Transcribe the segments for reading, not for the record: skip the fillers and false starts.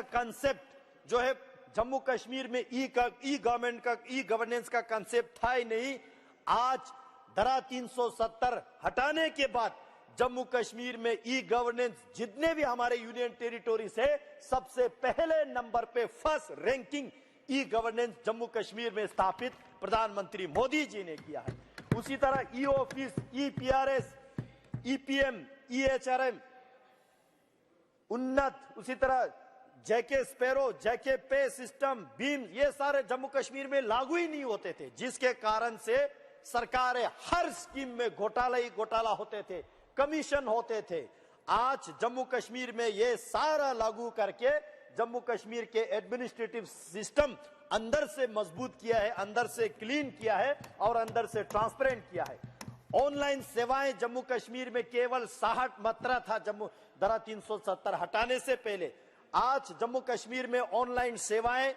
का कंसेप्ट जो है जम्मू कश्मीर में ई गवर्नेंस का कंसेप्ट था ही नहीं। आज धारा 370 हटाने के बाद जम्मू कश्मीर में ई गवर्नेंस जितने भी हमारे यूनियन टेरिटोरीज है, सबसे पहले नंबर पे first ranking e governance Jammu Kashmir में स्थापित प्रधानमंत्री मोदी जी ने किया है। उसी तरह ई ऑफिस, ई पीआरएस, ईपीएम, ईएचआरएम उन्नत, उसी तरह जेके स्पैरो, जेके पे सिस्टम, बीम, ये सारे जम्मू कश्मीर में लागू ही नहीं होते थे, जिसके कारण से सरकारें हर स्कीम में घोटाला होते थे, कमीशन होते थे। आज जम्मू कश्मीर में ये सारा लागू करके जम्मू कश्मीर के एडमिनिस्ट्रेटिव सिस्टम अंदर से मजबूत किया है, अंदर से क्लीन किया है और अंदर से ट्रांसपेरेंट किया है। ऑनलाइन सेवाएं जम्मू कश्मीर में केवल 60 मात्रा था जम्मू धारा 370 हटाने से पहले। आज जम्मू कश्मीर में ऑनलाइन सेवाएं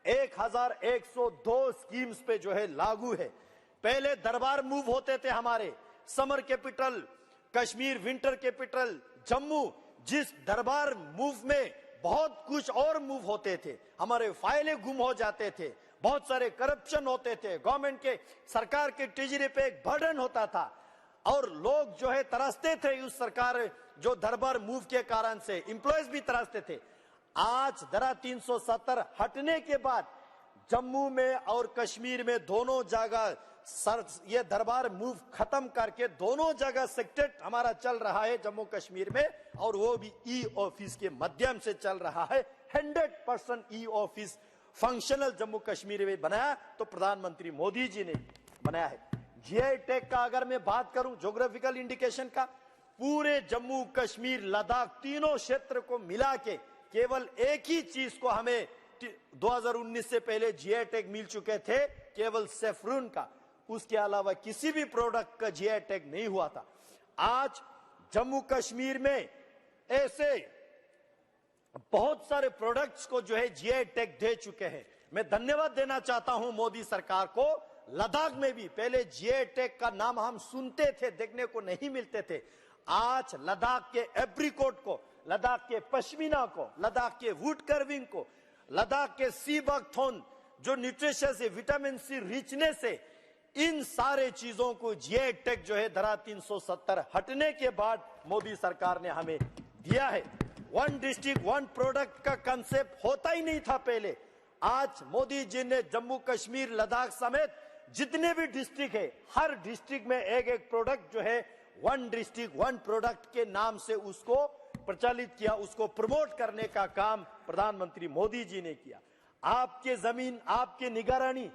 1102 स्कीम्स पे जो है लागू है। पहले दरबार मूव होते थे हमारे, summer capital Kashmir, winter capital Jammu, जिस दरबार मूव में बहुत कुछ और मूव होते थे, हमारे फाइलें गुम हो जाते थे, बहुत सारे करप्शन होते थे, गवर्नमेंट के सरकार के ट्रेजरी पे एक बर्डन होता था और लोग जो है तरसते थे उस सरकार जो दरबार मूव के कारण से, एम्प्लॉयज भी तरसते थे। आज धारा 370 हटने के बाद जम्मू में और कश्मीर में दोनों जगह ये दरबार मूव खत्म करके दोनों जगह सेक्रेट हमारा चल रहा है जम्मू कश्मीर में, और वो भी ई ऑफिस के माध्यम से चल रहा है। 100% e office functional Jammu Kashmir में बनाया तो प्रधानमंत्री मोदी जी ने बनाया है। जीआई टैग का अगर मैं बात करूं, ज्योग्राफिकल इंडिकेशन का, पूरे जम्मू कश्मीर लद्दाख तीनों क्षेत्र को मिला के केवल एक ही चीज को हमें 2019 से पहले जीआई टैग मिल चुके थे, केवल सेफ्रून का, उसके अलावा किसी भी प्रोडक्ट का जीआई टैग नहीं हुआ था। आज जम्मू कश्मीर में ऐसे बहुत सारे प्रोडक्ट्स को जो है जीआई टैग दे चुके हैं। मैं धन्यवाद देना चाहता हूं मोदी सरकार को। लद्दाख में भी पहले जीआई टैग का नाम हम सुनते थे, देखने को नहीं मिलते थे। आज लद्दाख के एप्रिकॉट को, लद्दाख के पश्मीना को, लद्दाख के वुड कर्विंग को, लद्दाख के सी बकथॉर्न जो न्यूट्रिशियस है, विटामिन सी रिचनेस है, इन सारे चीजों को जीआई टैग जो है धारा 370 हटने के बाद मोदी सरकार ने हमें दिया है। वन डिस्ट्रिक्ट वन प्रोडक्ट का कंसेप्ट होता ही नहीं था पहले। आज मोदी जी ने जम्मू कश्मीर, लद्दाख समेत जितने भी डिस्ट्रिक्ट है, हर डिस्ट्रिक्ट में एक एक प्रोडक्ट जो है वन डिस्ट्रिक्ट वन प्रोडक्ट के नाम से उसको प्रचलित किया, उसको प्रमोट करने का काम प्रधानमंत्री मोदी जी ने किया। आपके जमीन आपके निगरानी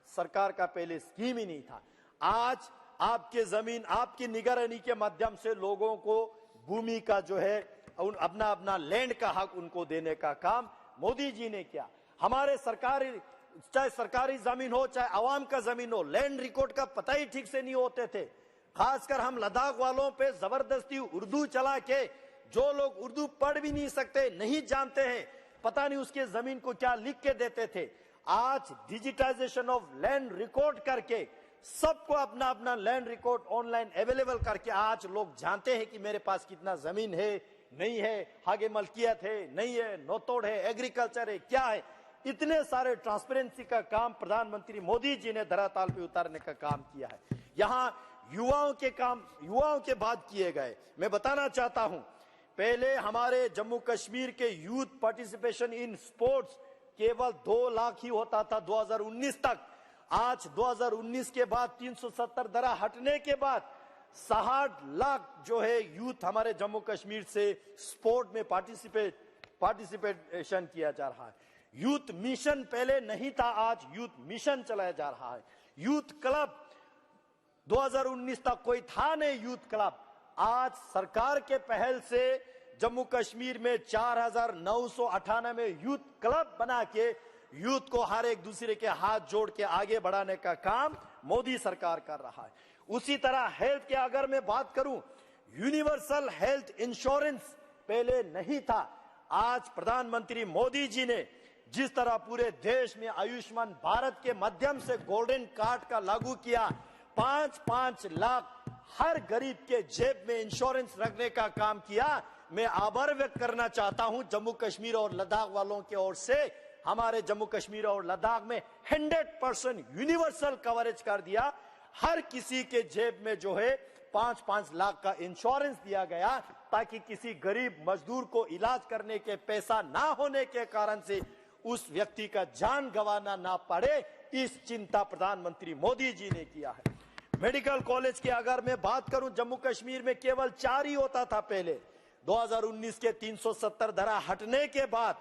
सरकार का पहले स्कीम ही नहीं था। आज आपके जमीन आपकी निगरानी के माध्यम से लोगों को भूमि का जो है अपना अपना लैंड का हक उनको देने का काम मोदी जी ने किया। हमारे सरकारी, चाहे सरकारी जमीन हो चाहे आवाम का जमीन हो, लैंड रिकॉर्ड का पता ही ठीक से नहीं होते थे। खासकर हम लद्दाख वालों पे जबरदस्ती उर्दू चला के, जो लोग उर्दू पढ़ भी नहीं सकते, नहीं जानते हैं, पता नहीं उसके जमीन को क्या लिख के देते थे। आज डिजिटाइजेशन ऑफ लैंड रिकॉर्ड करके सबको अपना अपना लैंड रिकॉर्ड ऑनलाइन अवेलेबल करके आज लोग जानते हैं कि मेरे पास कितना जमीन है, नहीं है, आगे मलकियत है, नहीं है, नोतोड़ है, एग्रीकल्चर है, क्या है। इतने सारे ट्रांसपेरेंसी का काम प्रधानमंत्री मोदी जी ने धरातल पे उतारने का काम किया है। यहाँ युवाओं के काम, युवाओं के बात किए गए। मैं बताना चाहता हूं, पहले हमारे जम्मू कश्मीर के यूथ पार्टिसिपेशन इन स्पोर्ट्स केवल 2 लाख ही होता था 2019 तक। आज 2019 के बाद 370 धारा हटने के बाद 60 लाख जो है यूथ हमारे जम्मू कश्मीर से स्पोर्ट में पार्टिसिपेशन किया जा रहा है। यूथ मिशन पहले नहीं था, आज यूथ मिशन चलाया जा रहा है। यूथ क्लब 2019 तक कोई था नहीं, यूथ क्लब। आज सरकार के पहल से जम्मू कश्मीर में 4998 यूथ क्लब बना के यूथ को हर एक दूसरे के हाथ जोड़ के आगे बढ़ाने का काम मोदी सरकार कर रहा है। उसी तरह हेल्थ के अगर मैं बात करूं, यूनिवर्सल हेल्थ इंश्योरेंस पहले नहीं था। आज प्रधानमंत्री मोदी जी ने जिस तरह पूरे देश में आयुष्मान भारत के माध्यम से गोल्डन कार्ड का लागू किया, 5-5 लाख हर गरीब के जेब में इंश्योरेंस रखने का काम किया, मैं आभार व्यक्त करना चाहता हूं जम्मू कश्मीर और लद्दाख वालों की ओर से। हमारे जम्मू कश्मीर और लद्दाख में 100% यूनिवर्सल कवरेज कर दिया। हर किसी के जेब में जो है 5-5 लाख का इंश्योरेंस दिया गया, ताकि किसी गरीब मजदूर को इलाज करने के पैसा ना होने के कारण से उस व्यक्ति का जान गंवाना ना पड़े। इस चिंता प्रधानमंत्री मोदी जी ने किया है। मेडिकल कॉलेज की अगर मैं बात करूं, जम्मू कश्मीर में केवल 4 ही होता था पहले। 2019 के 370 धारा हटने के बाद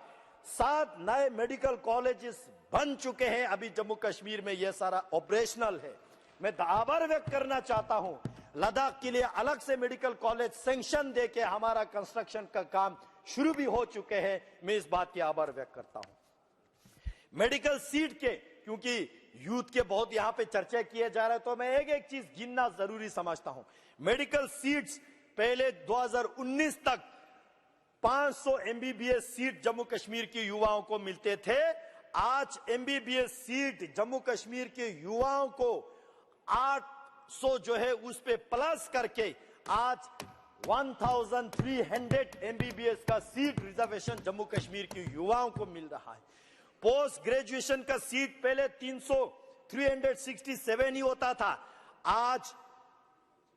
7 नए मेडिकल कॉलेजेस बन चुके हैं। अभी जम्मू कश्मीर में यह सारा ऑपरेशनल है। मैं आभार व्यक्त करना चाहता हूं, लद्दाख के लिए अलग से मेडिकल कॉलेज सैंक्शन देके हमारा कंस्ट्रक्शन का काम शुरू भी हो चुके हैं। मैं इस बात की आभार व्यक्त करता हूं। मेडिकल सीट के, क्योंकि यूथ के बहुत यहां पे चर्चा किए जा रहे हैं, तो मैं एक एक चीज गिनना जरूरी समझता हूं। मेडिकल सीट्स पहले 2019 तक 500 एमबीबीएस सीट जम्मू कश्मीर के युवाओं को मिलते थे। आज एमबीबीएस सीट जम्मू कश्मीर के युवाओं को 800 जो है उस पे प्लस करके आज 1300 एमबीबीएस का सीट रिजर्वेशन जम्मू कश्मीर के युवाओं को मिल रहा है। पोस्ट ग्रेजुएशन का सीट पहले 367 ही होता था, आज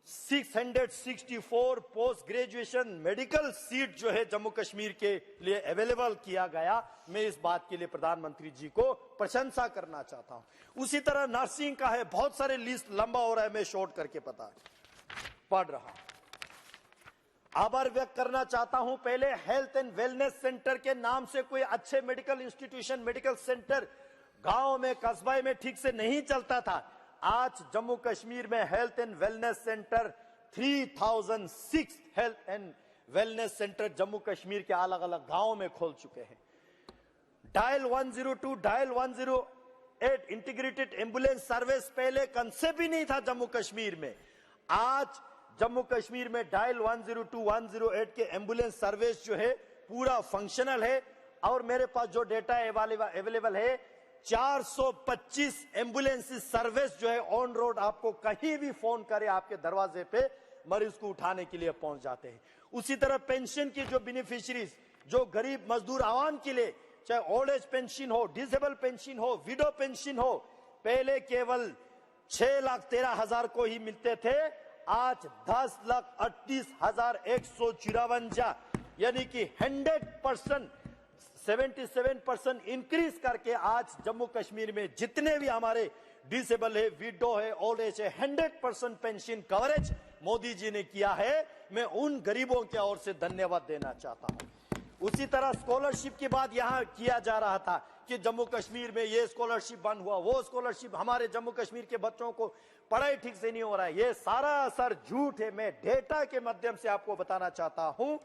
664 पोस्ट ग्रेजुएशन मेडिकल सीट जो है जम्मू कश्मीर के लिए अवेलेबल किया गया। मैं इस बात के लिए प्रधानमंत्री जी को प्रशंसा करना चाहता हूं। उसी तरह नर्सिंग का है, बहुत सारे लिस्ट लंबा हो रहा है, मैं शॉर्ट करके पढ़ रहा हूं। आभार व्यक्त करना चाहता हूं, पहले हेल्थ एंड वेलनेस सेंटर के नाम से कोई अच्छे मेडिकल इंस्टीट्यूशन, मेडिकल सेंटर गांव में, कस्बे में ठीक से नहीं चलता था। आज जम्मू कश्मीर में health and wellness centre 3006 health and wellness centre Jammu Kashmir के अलग अलग गांवों में खोल चुके हैं। Dial 102, dial 108 integrated ambulance service पहले कंसेप्ट ही नहीं था जम्मू कश्मीर में। आज जम्मू कश्मीर में डायल 102, 108 के एम्बुलेंस सर्विस जो है पूरा फंक्शनल है। और मेरे पास जो डेटा अवेलेबल है, 425 एम्बुलेंस सर्विस जो है ऑन रोड, आपको कहीं भी फोन करे आपके दरवाजे पे मरीज को उठाने के लिए पहुंच जाते हैं। उसी तरह पेंशन की जो बेनिफिशियरीज, जो गरीब मजदूर आवाम के लिए, चाहे ओल्ड एज पेंशन हो, डिसेबल पेंशन हो, विडो पेंशन हो, पहले केवल 6,13,000 को ही मिलते थे, आज 10,38,154, यानी कि 100% 77% इंक्रीज करके आज जम्मू कश्मीर में जितने भी हमारे डिसेबल है, विडो है, ओल्ड एज है, 100% पेंशन कवरेज मोदी जी ने किया है। मैं उन गरीबों की ओर से धन्यवाद देना चाहता हूं। उसी तरह स्कॉलरशिप की बात यहां किया जा रहा था कि जम्मू कश्मीर में ये स्कॉलरशिप बंद हुआ, वो स्कॉलरशिप, हमारे जम्मू कश्मीर के बच्चों को पढ़ाई ठीक से नहीं हो रहा है। ये सारा असर झूठ है। मैं डेटा के माध्यम से आपको बताना चाहता हूं।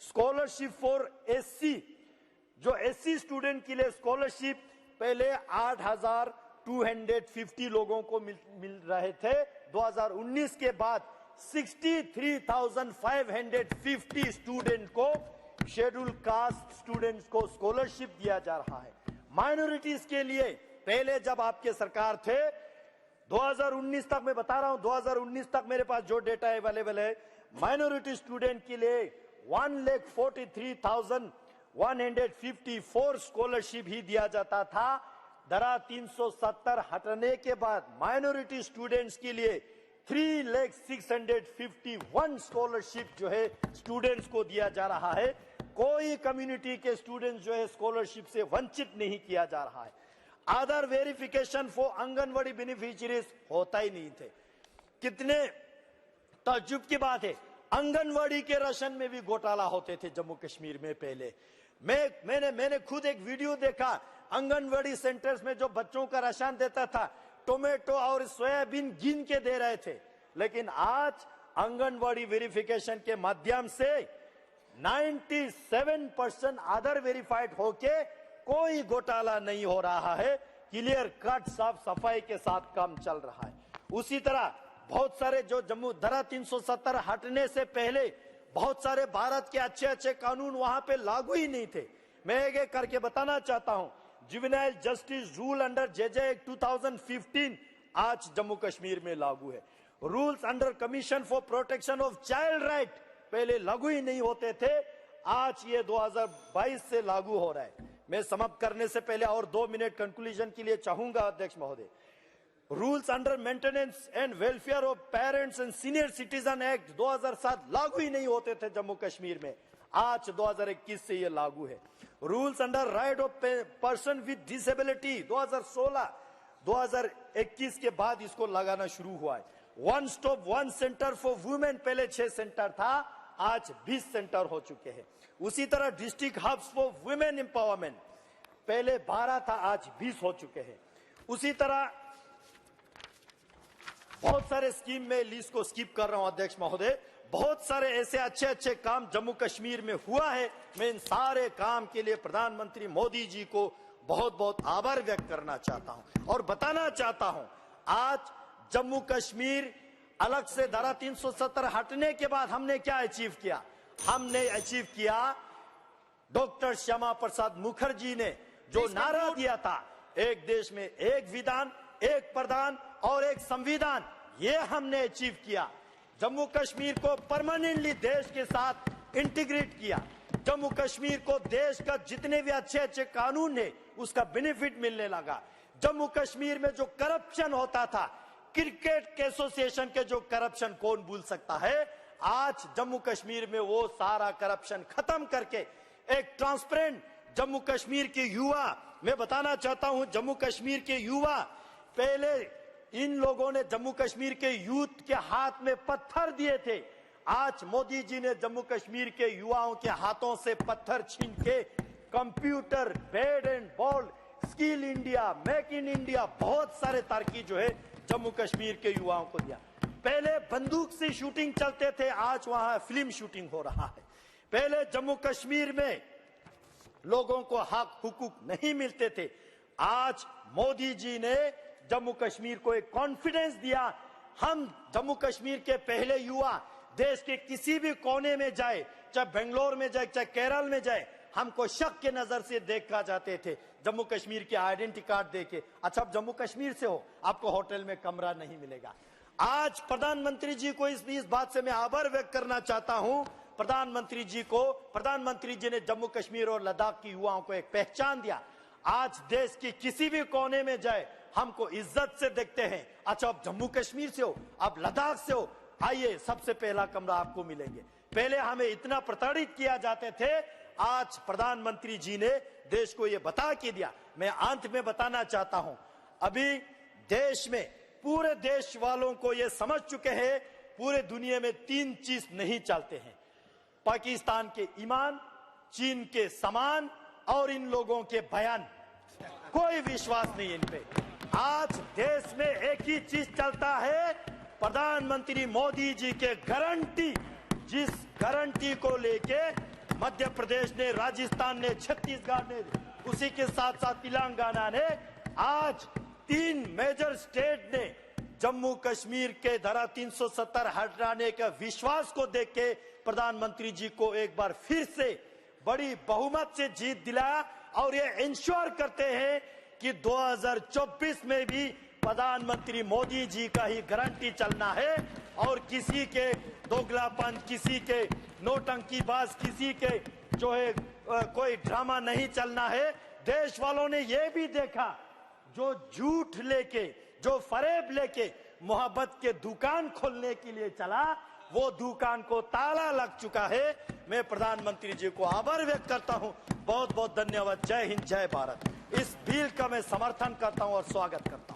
स्कॉलरशिप फॉर एससी, जो एससी स्टूडेंट के लिए स्कॉलरशिप पहले 8,250 लोगों को मिल रहे थे। 2019 के बाद 63,550 स्टूडेंट को, शेड्यूल कास्ट स्टूडेंट्स को स्कॉलरशिप दिया जा रहा है। माइनॉरिटीज के लिए पहले जब आपके सरकार थे 2019 तक, मैं बता रहा हूं 2019 तक मेरे पास जो डेटा अवेलेबल है, माइनॉरिटी स्टूडेंट के लिए 1,43,154 स्कॉलरशिप ही दिया जाता था। धारा 370 हटने के बाद माइनॉरिटी स्टूडेंट्स के लिए 3,06,51 स्कॉलरशिप जो है स्टूडेंट्स को दिया जा रहा है। कोई कम्युनिटी के स्टूडेंट्स जो है स्कॉलरशिप से वंचित नहीं किया जा रहा है। आधार वेरिफिकेशन फॉर आंगनवाड़ी बेनिफिशियरीज होता ही नहीं थे। कितने ताज्जुब की बात है, आंगनवाड़ी के राशन में भी घोटाला होते थे जम्मू कश्मीर में पहले। मैंने खुद एक वीडियो देखा, आंगनवाड़ी सेंटर्स में जो बच्चों का राशन देता था, टोमेटो और सोयाबीन गिन के दे रहे थे। लेकिन आज आंगनवाड़ी वेरिफिकेशन के माध्यम से 97% आधार वेरीफाइड होके कोई घोटाला नहीं हो रहा है। क्लियर कट साफ सफाई के साथ काम चल रहा है। उसी तरह बहुत सारे जो जम्मू धारा 370 हटने से पहले बहुत सारे भारत के अच्छे अच्छे कानून वहां पे लागू ही नहीं थे। मैं एक करके बताना चाहता हूं। Juvenile justice rule under JJ act 2015 आज जम्मू कश्मीर में लागू है। Rules under commission for protection of child right पहले लागू ही नहीं होते थे, आज ये 2022 से लागू हो रहा है। मैं समाप्त करने से पहले और 2 मिनट कंक्लूजन के लिए चाहूंगा अध्यक्ष महोदय। Rules under maintenance and welfare of parents and senior citizen act 2007 लागू ही नहीं होते थे जम्मू कश्मीर में, आज 2021 से ये लागू है। Rules under right of person with disability 2016 2021 के बाद इसको लगाना शुरू हुआ है। One stop one centre for women, पहले 6 सेंटर था, आज 20 सेंटर हो चुके हैं। उसी तरह district hubs for women empowerment, पहले 12 था, आज 20 हो चुके हैं। उसी तरह बहुत सारे स्कीम में लिस्ट को स्किप कर रहा हूं अध्यक्ष महोदय, बहुत सारे ऐसे अच्छे अच्छे काम जम्मू कश्मीर में हुआ है। मैं इन सारे काम के लिए प्रधानमंत्री मोदी जी को बहुत बहुत आभार व्यक्त करना चाहता हूं और बताना चाहता हूं, आज जम्मू कश्मीर अलग से धारा 370 हटने के बाद हमने क्या अचीव किया? हमने अचीव किया, डॉक्टर श्यामा प्रसाद मुखर्जी ने जो नारा दिया था, एक देश में एक विधान, एक प्रधान और एक संविधान, ये हमने अचीव किया। जम्मू कश्मीर को परमानेंटली देश के साथ इंटीग्रेट किया। जम्मू कश्मीर को देश का जितने भी अच्छे अच्छे कानून है उसका बेनिफिट मिलने लगा। जम्मू कश्मीर में जो करप्शन होता था, क्रिकेट के एसोसिएशन के जो करप्शन कौन भूल सकता है, आज जम्मू कश्मीर में वो सारा करप्शन खत्म करके एक ट्रांसपेरेंट जम्मू कश्मीर के युवा, मैं बताना चाहता हूं जम्मू कश्मीर के युवा, पहले इन लोगों ने जम्मू कश्मीर के यूथ के हाथ में पत्थर दिए थे, आज मोदी जी ने जम्मू कश्मीर के युवाओं के हाथों से पत्थर छीन के computer, bat and ball, skill India, make in India, बहुत सारे तरक्की जो है जम्मू कश्मीर के युवाओं को दिया। पहले बंदूक से शूटिंग चलते थे, आज वहां फिल्म शूटिंग हो रहा है। पहले जम्मू कश्मीर में लोगों को हक हुकूक नहीं मिलते थे, आज मोदी जी ने जम्मू कश्मीर को एक कॉन्फिडेंस दिया। हम जम्मू कश्मीर के पहले युवा देश के किसी भी कोने में जाए, चाहे बेंगलोर में जाए, चाहे केरल में जाए, हमको शक के नजर से देखा जाते थे जम्मू कश्मीर के आइडेंटिटी कार्ड देके, अच्छा आप जम्मू कश्मीर से हो, आपको होटल में कमरा नहीं मिलेगा। आज प्रधानमंत्री जी को इस बात से मैं आभार व्यक्त करना चाहता हूं, प्रधानमंत्री जी ने जम्मू कश्मीर और लद्दाख की युवाओं को एक पहचान दिया। आज देश की किसी भी कोने में जाए हमको इज्जत से देखते हैं, अच्छा आप जम्मू कश्मीर से हो, आप लद्दाख से हो, आइए सबसे पहला कमरा आपको मिलेंगे। पहले हमें इतना प्रताड़ित किया जाते थे, आज प्रधानमंत्री जी ने देश को ये बता के दिया। मैं अंत में बताना चाहता हूं, अभी देश में पूरे देश वालों को ये समझ चुके हैं, पूरे दुनिया में 3 चीज नहीं चलते हैं, पाकिस्तान के ईमान, चीन के सामान और इन लोगों के बयान, कोई विश्वास नहीं इन पे। आज देश में एक ही चीज चलता है, प्रधानमंत्री मोदी जी के गारंटी, जिस गारंटी को लेके मध्य प्रदेश ने, राजस्थान ने, छत्तीसगढ़ ने, उसी के साथ साथ तेलंगाना ने, आज 3 मेजर स्टेट ने जम्मू कश्मीर के धारा 370 हटाने का विश्वास को देख के प्रधानमंत्री जी को एक बार फिर से बड़ी बहुमत से जीत दिलाया और ये इंश्योर करते हैं कि 2024 में भी प्रधानमंत्री मोदी जी का ही गारंटी चलना है और किसी के दोगलापन, किसी के नौटंकीबाज, किसी के जो है कोई ड्रामा नहीं चलना है। देश वालों ने ये भी देखा, जो झूठ लेके, जो फरेब लेके मोहब्बत के दुकान खोलने के लिए चला, वो दुकान को ताला लग चुका है। मैं प्रधानमंत्री जी को आभार व्यक्त करता हूं, बहुत बहुत धन्यवाद। जय हिंद, जय भारत। इस बिल का मैं समर्थन करता हूं और स्वागत करता हूं।